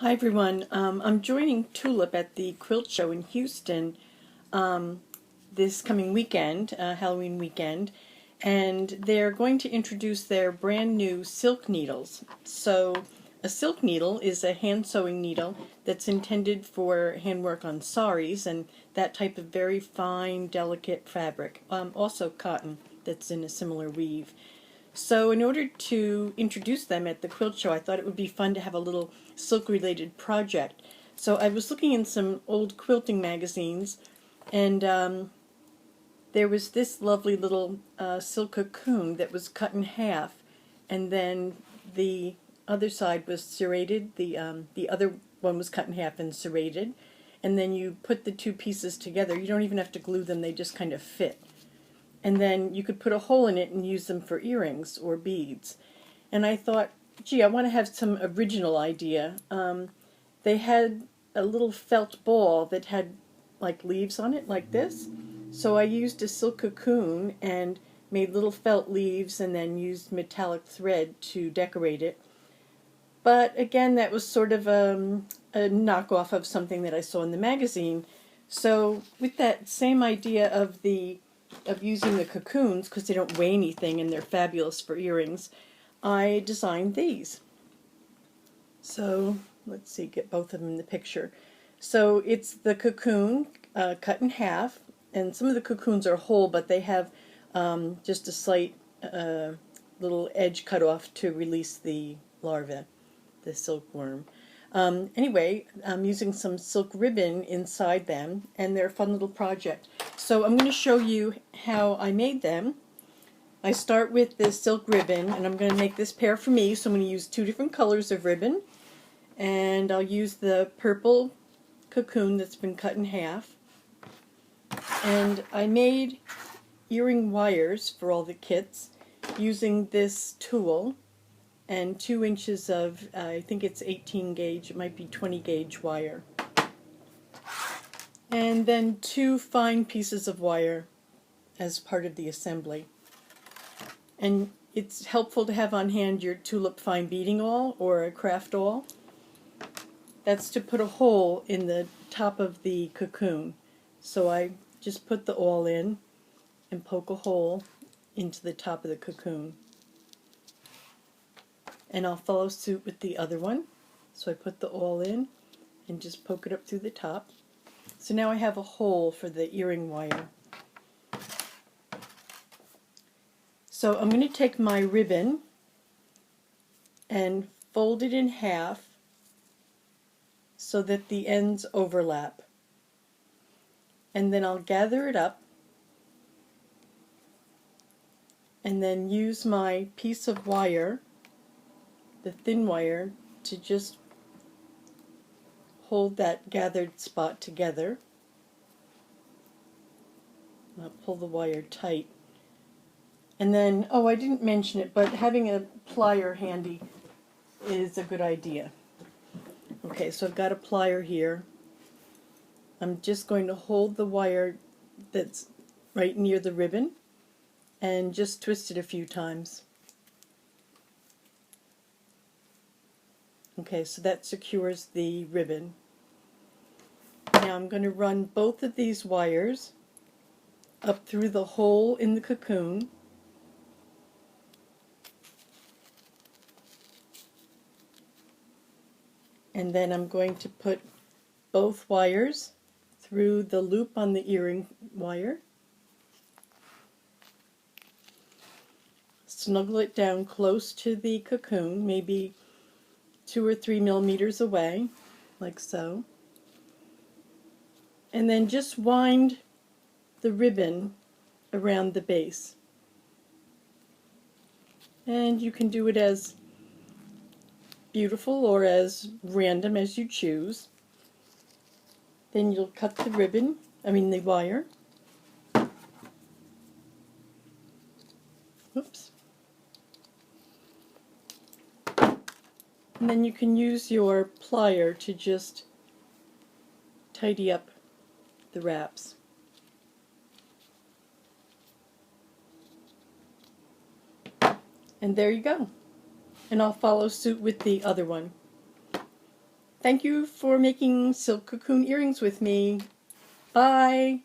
Hi everyone. I'm joining Tulip at the quilt show in Houston this coming weekend, Halloween weekend, and they're going to introduce their brand new silk needles. So a silk needle is a hand sewing needle that's intended for handwork on saris and that type of very fine, delicate fabric. Also cotton that's in a similar weave. So in order to introduce them at the quilt show, I thought it would be fun to have a little silk-related project. So I was looking in some old quilting magazines, and there was this lovely little silk cocoon that was cut in half, and then the other side was serrated. The other one was cut in half and serrated, and then you put the two pieces together. You don't even have to glue them; they just kind of fit. And then you could put a hole in it and use them for earrings or beads. And I thought, gee, I want to have some original idea. They had a little felt ball that had like leaves on it, like this. So I used a silk cocoon and made little felt leaves and then used metallic thread to decorate it. But again, that was sort of a knockoff of something that I saw in the magazine. So with that same idea of using the cocoons, because they don't weigh anything and they're fabulous for earrings, I designed these. So let's see, get both of them in the picture. So it's the cocoon cut in half, and some of the cocoons are whole, but they have just a slight little edge cut off to release the larva, the silkworm. Anyway, I'm using some silk ribbon inside them, and they're a fun little project. So I'm going to show you how I made them. I start with the silk ribbon, and I'm going to make this pair for me, so I'm going to use two different colors of ribbon. And I'll use the purple cocoon that's been cut in half. And I made earring wires for all the kits using this tool and 2 inches of, I think it's 18 gauge, it might be 20 gauge wire. And then 2 fine pieces of wire as part of the assembly. And it's helpful to have on hand your Tulip fine beading awl or a craft awl. That's to put a hole in the top of the cocoon. So I just put the awl in and poke a hole into the top of the cocoon. And I'll follow suit with the other one. So I put the awl in and just poke it up through the top. So now I have a hole for the earring wire. So I'm going to take my ribbon and fold it in half so that the ends overlap. And then I'll gather it up and then use my piece of wire, the thin wire, to just hold that gathered spot together. I'll pull the wire tight. And then, oh, I didn't mention it, but having a plier handy is a good idea. Okay, so I've got a plier here. I'm just going to hold the wire that's right near the ribbon and just twist it a few times. Okay, so that secures the ribbon. Now I'm going to run both of these wires up through the hole in the cocoon. And then I'm going to put both wires through the loop on the earring wire. Snuggle it down close to the cocoon, maybe 2 or 3 millimeters away, like so. And then just wind the ribbon around the base. And you can do it as beautiful or as random as you choose. Then you'll cut the ribbon, the wire. Oops. And then you can use your plier to just tidy up the wraps. And there you go. And I'll follow suit with the other one. Thank you for making silk cocoon earrings with me. Bye!